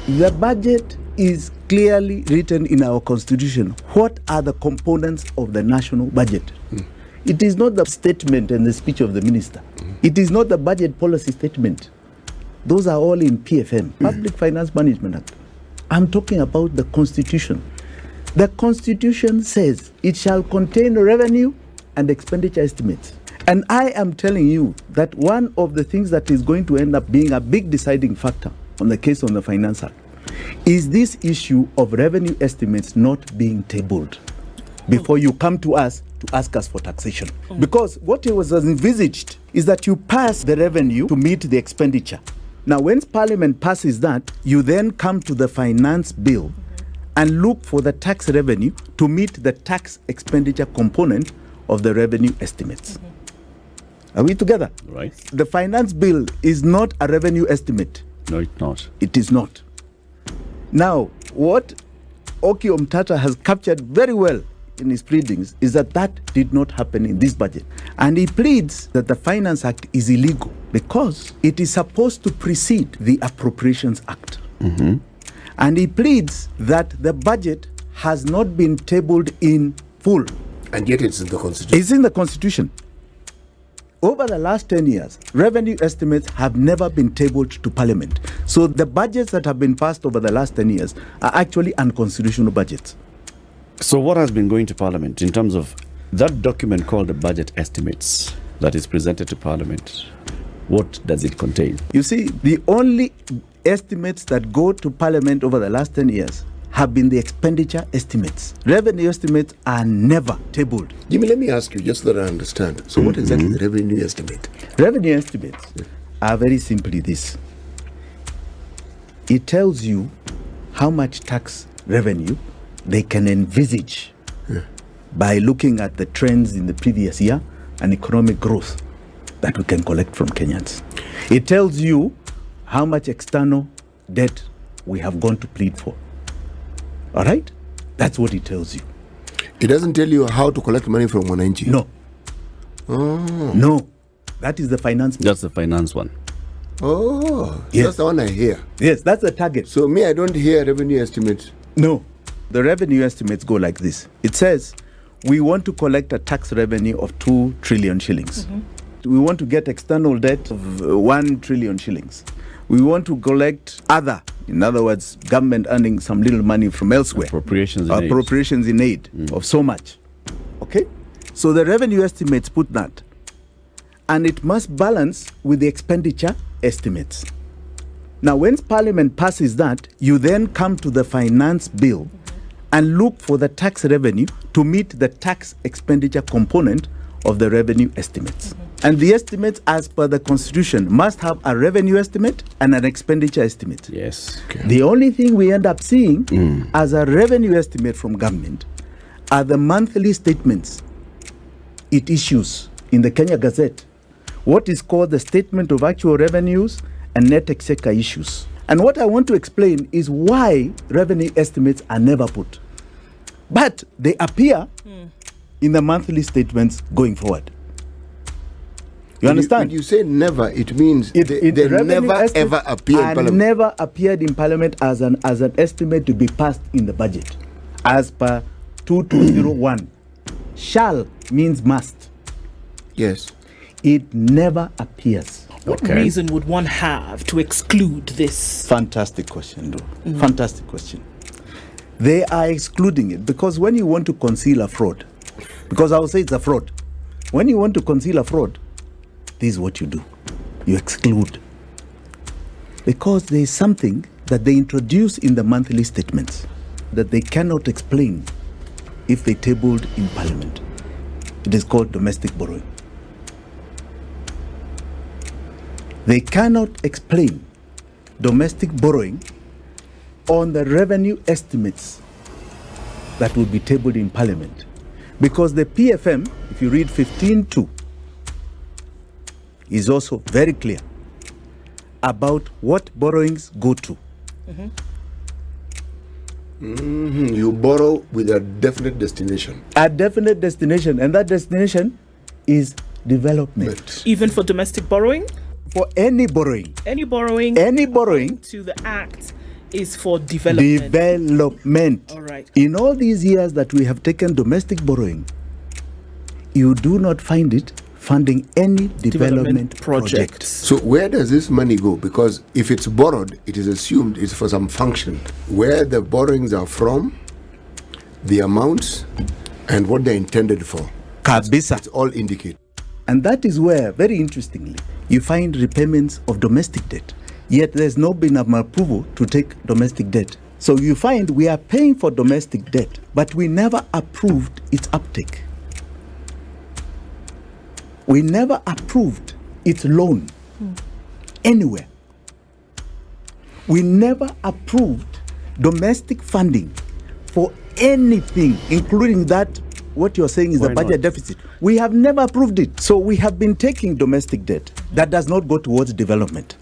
The budget is clearly written in our constitution. What are the components of the national budget? It is not the statement and the speech of the minister. It is not the budget policy statement. Those are all in PFM, Public Finance Management Act. I'm talking about the constitution. The constitution says it shall contain revenue and expenditure estimates. And I am telling you that one of the things that is going to end up being a big deciding factor on the case on the Finance Act is this issue of revenue estimates not being tabled before you come to us to ask us for taxation. Because what it was envisaged is that you pass the revenue to meet the expenditure. Now, when Parliament passes that, you then come to the finance bill and look for the tax revenue to meet the tax expenditure component of the revenue estimates. Are we together? Right. The finance bill is not a revenue estimate. No, it's not. It is not. Now, what Oki Omtata has captured very well in his pleadings is that that did not happen in this budget. And he pleads that the Finance Act is illegal because it is supposed to precede the Appropriations Act. And he pleads that the budget has not been tabled in full. And yet it's in the Constitution. It's in the Constitution. Over the last 10 years, revenue estimates have never been tabled to Parliament. So the budgets that have been passed over the last 10 years are actually unconstitutional budgets. So what has been going to Parliament in terms of that document called the budget estimates that is presented to Parliament? What does it contain? You see, the only estimates that go to Parliament over the last 10 years have been the expenditure estimates. Revenue estimates are never tabled. Jimmy, let me ask you, just so that I understand. So what exactly is the revenue estimate? Revenue estimates are very simply this. It tells you how much tax revenue they can envisage by looking at the trends in the previous year and economic growth that we can collect from Kenyans. It tells you how much external debt we have gone to plead for. All right? That's what it tells you. It doesn't tell you how to collect money from Wanjigi? No. Oh. No. That is the finance. That's the finance one. Oh. Yes. That's the one I hear. Yes, that's the target. So me, I don't hear revenue estimate. No. The revenue estimates go like this. It says, we want to collect a tax revenue of 2 trillion shillings. We want to get external debt of 1 trillion shillings. We want to collect other, in other words, government earning some little money from elsewhere. Appropriations in aid. Of so much. Okay? So the revenue estimates put that. And it must balance with the expenditure estimates. Now, when Parliament passes that, you then come to the finance bill and look for the tax revenue to meet the tax expenditure component of the revenue estimates. And the estimates, as per the Constitution, must have a revenue estimate and an expenditure estimate. Yes. Okay. The only thing we end up seeing as a revenue estimate from government are the monthly statements it issues in the Kenya Gazette, what is called the Statement of Actual Revenues and Net Exchequer Issues. And what I want to explain is why revenue estimates are never put. But they appear in the monthly statements going forward. You understand? When you say never, it means they never ever appear in Parliament. Never appeared in Parliament as an estimate to be passed in the budget. As per 2201. Shall means must. Yes. It never appears. What reason would one have to exclude this? Fantastic question, though. Fantastic question. They are excluding it because when you want to conceal a fraud, because I will say it's a fraud. When you want to conceal a fraud, this is what you do. You exclude. Because there is something that they introduce in the monthly statements that they cannot explain if they tabled in Parliament. It is called domestic borrowing. They cannot explain domestic borrowing on the revenue estimates that will be tabled in Parliament. Because the PFM, if you read 15.2, is also very clear about what borrowings go to. You borrow with a definite destination. A definite destination, and that destination is development. Even for domestic borrowing? For any borrowing. Any borrowing? Any borrowing. To the Act is for development. Development. All right. In all these years that we have taken domestic borrowing, you do not find it funding any development projects. So where does this money go? Because if it's borrowed, it is assumed it's for some function. Where the borrowings are from, the amounts, and what they're intended for. Kabisa. It's all indicated. And that is where, very interestingly, you find repayments of domestic debt. Yet there's not been an approval to take domestic debt. So you find we are paying for domestic debt, but we never approved its uptake. We never approved its loan anywhere. We never approved domestic funding for anything, including that what you're saying is the budget deficit. We have never approved it. So we have been taking domestic debt that does not go towards development.